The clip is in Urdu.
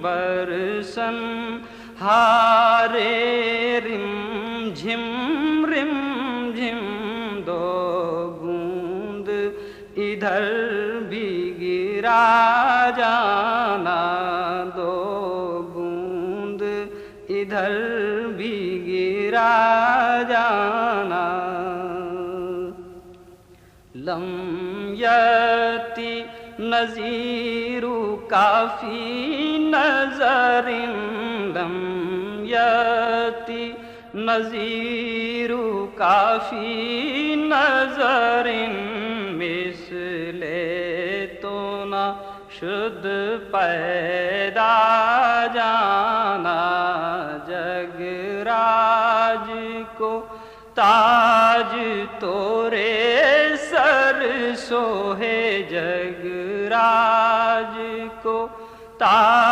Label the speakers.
Speaker 1: برسن ہارے رم جھم دو بوند ادھر بھی گرا جانا دو بوند ادھر بھی گرا جانا لم یاتی نذیر کافی نظر لم یاتی نذیر کافی نظر مثل تو نہ شد پیدا جانا جگ راج کو تاج تورے سر سوہے جگ راج کو تاج